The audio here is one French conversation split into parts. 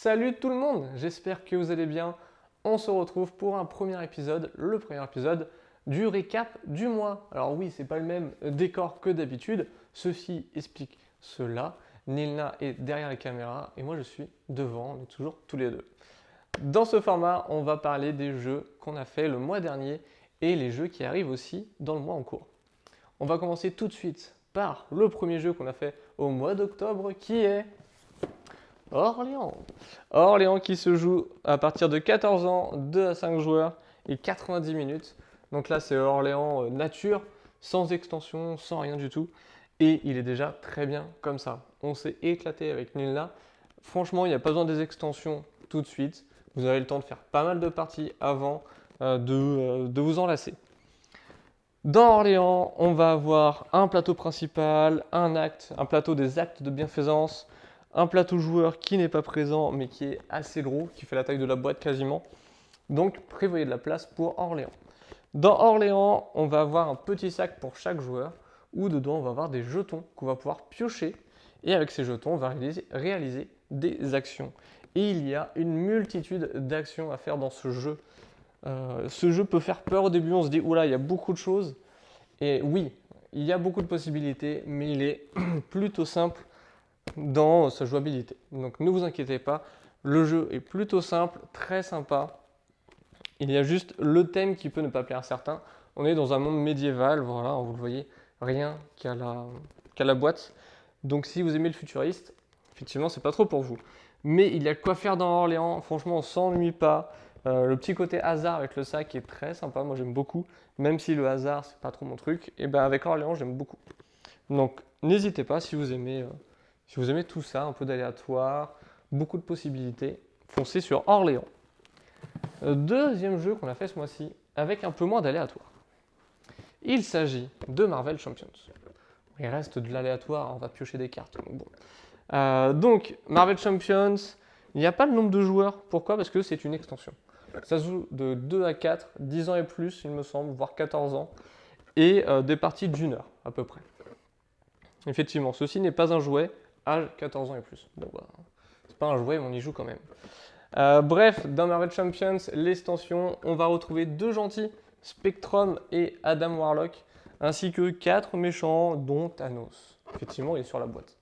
Salut tout le monde, j'espère que vous allez bien. On se retrouve pour un premier épisode, le premier épisode du récap du mois. Alors oui, c'est pas le même décor que d'habitude, ceci explique cela. Nilna est derrière les caméras et moi je suis devant, on est toujours tous les deux. Dans ce format, on va parler des jeux qu'on a fait le mois dernier et les jeux qui arrivent aussi dans le mois en cours. On va commencer tout de suite par le premier jeu qu'on a fait au mois d'octobre qui est Orléans. Orléans qui se joue à partir de 14 ans, 2 à 5 joueurs et 90 minutes. Donc là, c'est Orléans nature, sans extension, sans rien du tout. Et il est déjà très bien comme ça. On s'est éclaté avec Nilna. Franchement, il n'y a pas besoin des extensions tout de suite. Vous avez le temps de faire pas mal de parties avant de vous enlacer. Dans Orléans, on va avoir un plateau principal, un plateau des actes de bienfaisance, un plateau joueur qui n'est pas présent mais qui est assez gros, qui fait la taille de la boîte quasiment. Donc prévoyez de la place pour Orléans. Dans Orléans, on va avoir un petit sac pour chaque joueur où dedans on va avoir des jetons qu'on va pouvoir piocher et avec ces jetons on va réaliser des actions. Et il y a une multitude d'actions à faire dans ce jeu. Ce jeu peut faire peur au début, on se dit oula, il y a beaucoup de choses. Et oui, il y a beaucoup de possibilités, mais il est plutôt simple dans sa jouabilité. Donc ne vous inquiétez pas, le jeu est plutôt simple, très sympa. Il y a juste le thème qui peut ne pas plaire à certains. On est dans un monde médiéval, voilà, vous le voyez, rien qu'à la boîte. Donc si vous aimez le futuriste, effectivement, c'est pas trop pour vous. Mais il y a quoi faire dans Orléans, franchement, on s'ennuie pas. Le petit côté hasard avec le sac est très sympa, moi j'aime beaucoup. Même si le hasard, c'est pas trop mon truc, et ben avec Orléans, j'aime beaucoup. Donc n'hésitez pas si vous aimez tout ça, un peu d'aléatoire, beaucoup de possibilités, foncez sur Orléans. Deuxième jeu qu'on a fait ce mois-ci, avec un peu moins d'aléatoire. Il s'agit de Marvel Champions. Il reste de l'aléatoire, on va piocher des cartes. Donc, Marvel Champions, il n'y a pas le nombre de joueurs. Pourquoi? Parce que c'est une extension. Ça se joue de 2 à 4, 10 ans et plus, il me semble, voire 14 ans, et des parties d'1 heure à peu près. Effectivement, ceci n'est pas un jouet à 14 ans et plus. Donc voilà, c'est pas un jouet, mais on y joue quand même. Bref, dans Marvel Champions, l'extension, on va retrouver 2 gentils, Spectrum et Adam Warlock, ainsi que 4 méchants, dont Thanos. Effectivement, il est sur la boîte.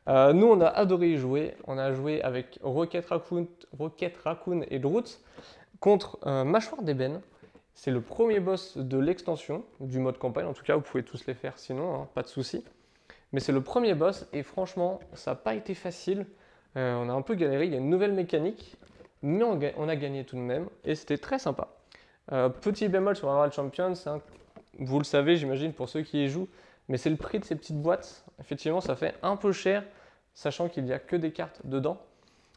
Nous, on a adoré y jouer. On a joué avec Rocket Raccoon et Groot contre Mâchoire d'Ébène. C'est le premier boss de l'extension, du mode campagne. En tout cas, vous pouvez tous les faire sinon, hein, pas de souci. Mais c'est le premier boss et franchement, ça n'a pas été facile. On a un peu galéré. Il y a une nouvelle mécanique, mais on a gagné tout de même et c'était très sympa. Petit bémol sur Marvel Champions, hein, vous le savez, j'imagine, pour ceux qui y jouent, mais c'est le prix de ces petites boîtes. Effectivement, ça fait un peu cher, sachant qu'il n'y a que des cartes dedans.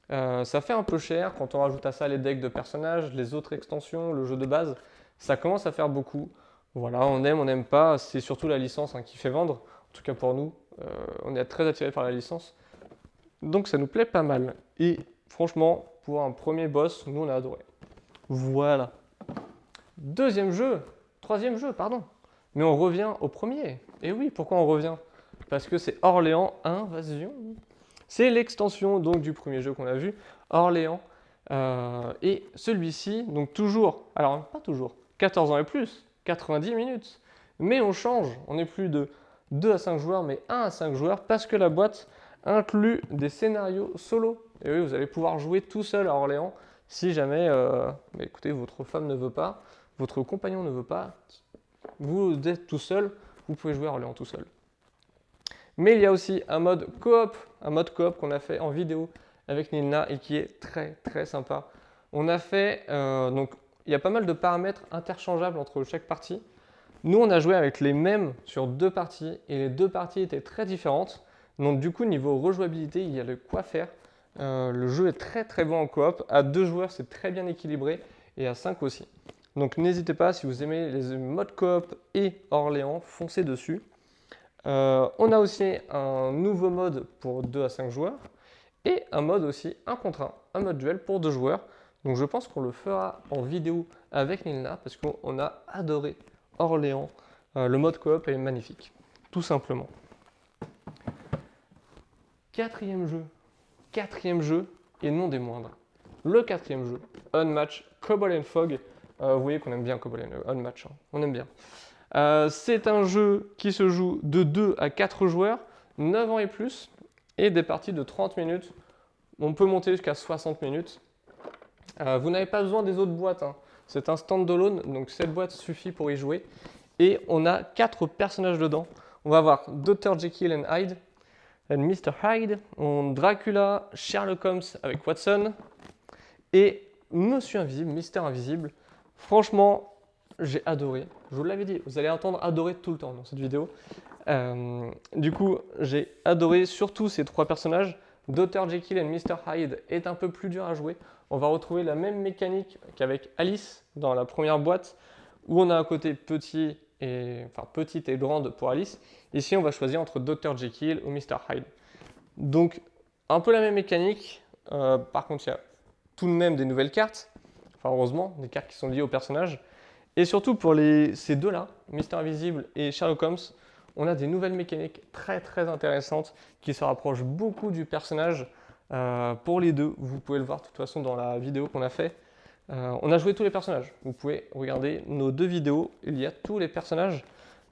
Ça fait un peu cher quand on rajoute à ça les decks de personnages, les autres extensions, le jeu de base. Ça commence à faire beaucoup. Voilà, on aime, on n'aime pas. C'est surtout la licence qui fait vendre. En tout cas pour nous, on est très attiré par la licence. Donc ça nous plaît pas mal. Et franchement, pour un premier boss, nous on a adoré. Voilà. Troisième jeu, pardon. Mais on revient au premier. Et oui, pourquoi on revient? Parce que c'est Orléans Invasion. C'est l'extension donc du premier jeu qu'on a vu, Orléans. Et celui-ci, donc toujours, alors pas toujours, 14 ans et plus, 90 minutes. Mais on change, on n'est plus de 2 à 5 joueurs, mais 1 à 5 joueurs, parce que la boîte inclut des scénarios solo. Et oui, vous allez pouvoir jouer tout seul à Orléans, si jamais, écoutez, votre femme ne veut pas, votre compagnon ne veut pas, vous êtes tout seul, vous pouvez jouer à Orléans tout seul. Mais il y a aussi un mode coop qu'on a fait en vidéo avec Nilna et qui est très très sympa. On a fait, donc il y a pas mal de paramètres interchangeables entre chaque partie. Nous on a joué avec les mêmes sur 2 parties et les 2 parties étaient très différentes. Donc du coup niveau rejouabilité il y a de quoi faire. Le jeu est très très bon en coop. À 2 joueurs c'est très bien équilibré et à 5 aussi. Donc n'hésitez pas si vous aimez les modes coop et Orléans, foncez dessus. On a aussi un nouveau mode pour 2 à 5 joueurs et un mode aussi 1 contre 1, un mode duel pour 2 joueurs. Donc je pense qu'on le fera en vidéo avec Nilna parce qu'on a adoré Orléans. Le mode coop est magnifique, tout simplement. Quatrième jeu et non des moindres, le quatrième jeu, Unmatched Cobble and Fog. Vous voyez qu'on aime bien Cobble and Unmatched, hein, on aime bien. C'est un jeu qui se joue de 2 à 4 joueurs, 9 ans et plus, et des parties de 30 minutes. On peut monter jusqu'à 60 minutes. Vous n'avez pas besoin des autres boîtes, hein. C'est un stand-alone, donc cette boîte suffit pour y jouer. Et on a 4 personnages dedans. On va avoir Dr. Jekyll and Hyde, and Mr. Hyde, Dracula, Sherlock Holmes avec Watson, et Monsieur Invisible, Mister Invisible. Franchement, j'ai adoré. Je vous l'avais dit, vous allez entendre adorer tout le temps dans cette vidéo. Du coup, j'ai adoré surtout ces 3 personnages. Dr. Jekyll et Mr. Hyde est un peu plus dur à jouer. On va retrouver la même mécanique qu'avec Alice dans la première boîte, où on a un côté petit et, enfin, petite et grande pour Alice. Ici, on va choisir entre Dr. Jekyll ou Mr. Hyde. Donc, un peu la même mécanique. Par contre, il y a tout de même des nouvelles cartes. Enfin, heureusement, des cartes qui sont liées au personnage. Et surtout pour ces deux-là, Mister Invisible et Sherlock Holmes, on a des nouvelles mécaniques très très intéressantes qui se rapprochent beaucoup du personnage. Pour les deux, vous pouvez le voir de toute façon dans la vidéo qu'on a fait. On a joué tous les personnages. Vous pouvez regarder nos 2 vidéos, il y a tous les personnages,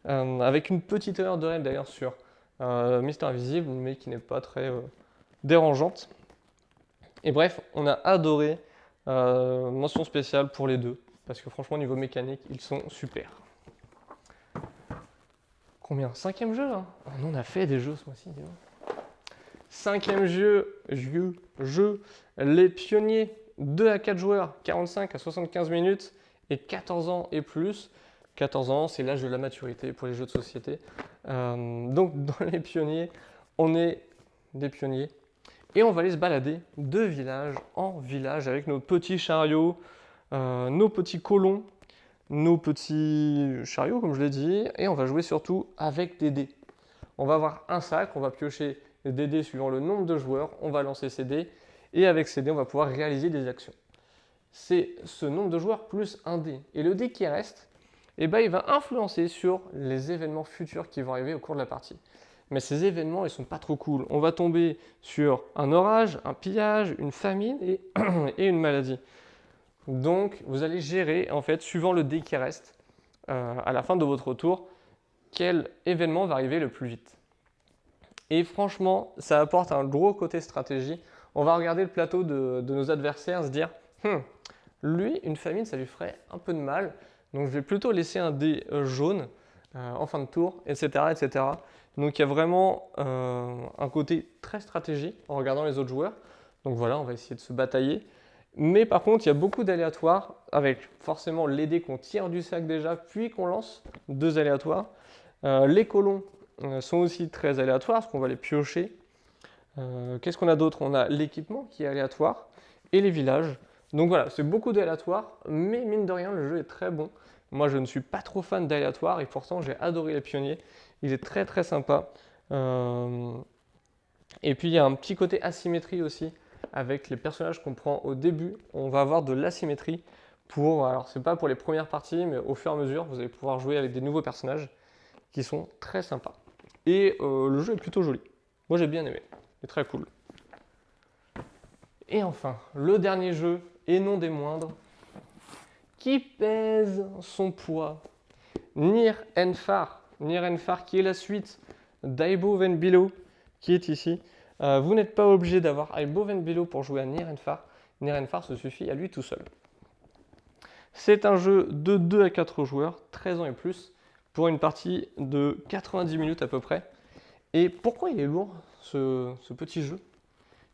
avec une petite erreur de règle d'ailleurs sur Mister Invisible, mais qui n'est pas très dérangeante. Et bref, on a adoré, mention spéciale pour les deux. Parce que franchement, niveau mécanique, ils sont super. Combien? 5e jeu là? On a fait des jeux ce mois-ci. 5e jeu, les pionniers, 2 à 4 joueurs, 45 à 75 minutes et 14 ans et plus. 14 ans, c'est l'âge de la maturité pour les jeux de société. Donc dans les pionniers, on est des pionniers. Et on va aller se balader de village en village avec nos petits chariots, nos petits colons, nos petits chariots comme je l'ai dit, et on va jouer surtout avec des dés. On va avoir un sac, on va piocher des dés suivant le nombre de joueurs, on va lancer ces dés, et avec ces dés on va pouvoir réaliser des actions. C'est ce nombre de joueurs plus un dé. Et le dé qui reste, eh ben, il va influencer sur les événements futurs qui vont arriver au cours de la partie. Mais ces événements, ils sont pas trop cool. On va tomber sur un orage, un pillage, une famine et une maladie. Donc, vous allez gérer, en fait, suivant le dé qui reste, à la fin de votre tour, quel événement va arriver le plus vite. Et franchement, ça apporte un gros côté stratégie. On va regarder le plateau de nos adversaires, se dire, lui, une famine, ça lui ferait un peu de mal. Donc, je vais plutôt laisser un dé jaune en fin de tour, etc., etc. Donc, il y a vraiment un côté très stratégique en regardant les autres joueurs. Donc, voilà, on va essayer de se batailler. Mais par contre, il y a beaucoup d'aléatoires avec forcément les dés qu'on tire du sac déjà, puis qu'on lance, 2 aléatoires. Les colons sont aussi très aléatoires, parce qu'on va les piocher. Qu'est-ce qu'on a d'autre? On a l'équipement qui est aléatoire, et les villages. Donc voilà, c'est beaucoup d'aléatoires, mais mine de rien, le jeu est très bon. Moi, je ne suis pas trop fan d'aléatoires, et pourtant, j'ai adoré les pionniers. Il est très très sympa. Et puis, il y a un petit côté asymétrie aussi. Avec les personnages qu'on prend au début, on va avoir de l'asymétrie alors c'est pas pour les premières parties, mais au fur et à mesure, vous allez pouvoir jouer avec des nouveaux personnages qui sont très sympas. Et le jeu est plutôt joli. Moi j'ai bien aimé, c'est très cool. Et enfin, le dernier jeu, et non des moindres, qui pèse son poids, Near Enfar. Near Enfar qui est la suite d'Above and Below, qui est ici. Vous n'êtes pas obligé d'avoir Above and Below pour jouer à Near Enfar. Near Enfar se suffit à lui tout seul. C'est un jeu de 2 à 4 joueurs, 13 ans et plus, pour une partie de 90 minutes à peu près. Et pourquoi il est lourd, ce petit jeu?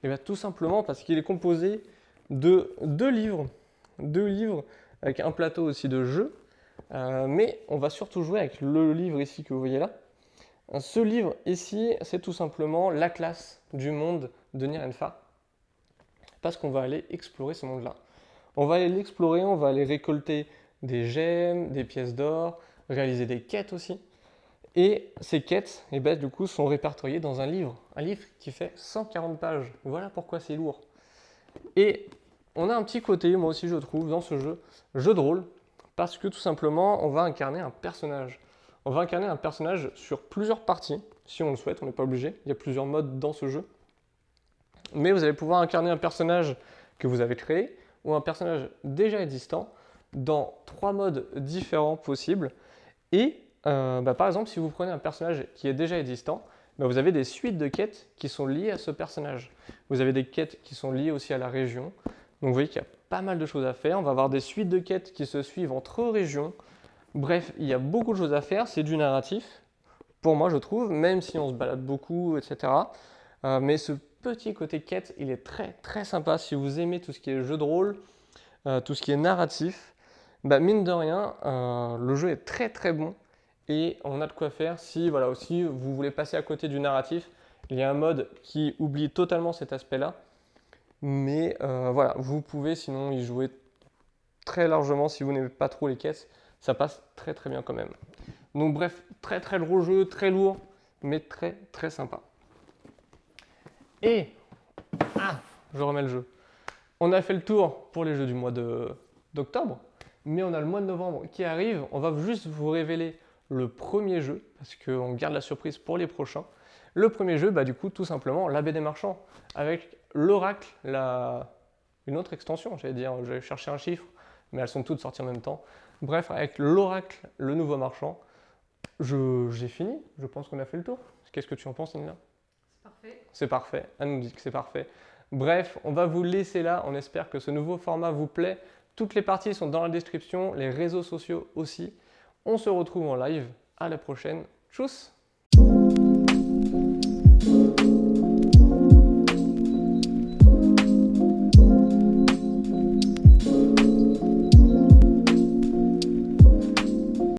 Et bien, tout simplement parce qu'il est composé de 2 livres. 2 livres avec un plateau aussi de jeu. Mais on va surtout jouer avec le livre ici que vous voyez là. Ce livre ici, c'est tout simplement la classe du monde de Near Enfar, parce qu'on va aller explorer ce monde-là. On va aller l'explorer, on va aller récolter des gemmes, des pièces d'or, réaliser des quêtes aussi. Et ces quêtes, eh ben, du coup, sont répertoriées dans un livre qui fait 140 pages. Voilà pourquoi c'est lourd. Et on a un petit côté, moi aussi je trouve, dans ce jeu de rôle, parce que tout simplement, on va incarner un personnage. On va incarner un personnage sur plusieurs parties, si on le souhaite, on n'est pas obligé. Il y a plusieurs modes dans ce jeu. mais vous allez pouvoir incarner un personnage que vous avez créé ou un personnage déjà existant dans 3 modes différents possibles. Et par exemple, si vous prenez un personnage qui est déjà existant, vous avez des suites de quêtes qui sont liées à ce personnage. Vous avez des quêtes qui sont liées aussi à la région. Donc vous voyez qu'il y a pas mal de choses à faire. On va avoir des suites de quêtes qui se suivent entre régions. Bref, il y a beaucoup de choses à faire. C'est du narratif, pour moi je trouve, même si on se balade beaucoup, etc. Mais ce petit côté quête, il est très très sympa. Si vous aimez tout ce qui est jeu de rôle, tout ce qui est narratif, mine de rien, le jeu est très très bon. Et on a de quoi faire si voilà, aussi vous voulez passer à côté du narratif. Il y a un mode qui oublie totalement cet aspect-là. Mais voilà, vous pouvez sinon y jouer très largement si vous n'aimez pas trop les quêtes. Ça passe très très bien quand même. Donc bref, très très gros jeu, très lourd, mais très très sympa. Et, je remets le jeu. On a fait le tour pour les jeux du mois d'octobre, mais on a le mois de novembre qui arrive. On va juste vous révéler le premier jeu, parce qu'on garde la surprise pour les prochains. Le premier jeu, du coup, tout simplement, la BD Marchand, avec l'Oracle, une autre extension, j'allais chercher un chiffre, mais elles sont toutes sorties en même temps. Bref, avec l'Oracle, le nouveau marchand, j'ai fini, je pense qu'on a fait le tour. Qu'est-ce que tu en penses, Nina? C'est parfait. C'est parfait, elle nous dit que c'est parfait. Bref, on va vous laisser là, on espère que ce nouveau format vous plaît. Toutes les parties sont dans la description, les réseaux sociaux aussi. On se retrouve en live, à la prochaine, tchuss!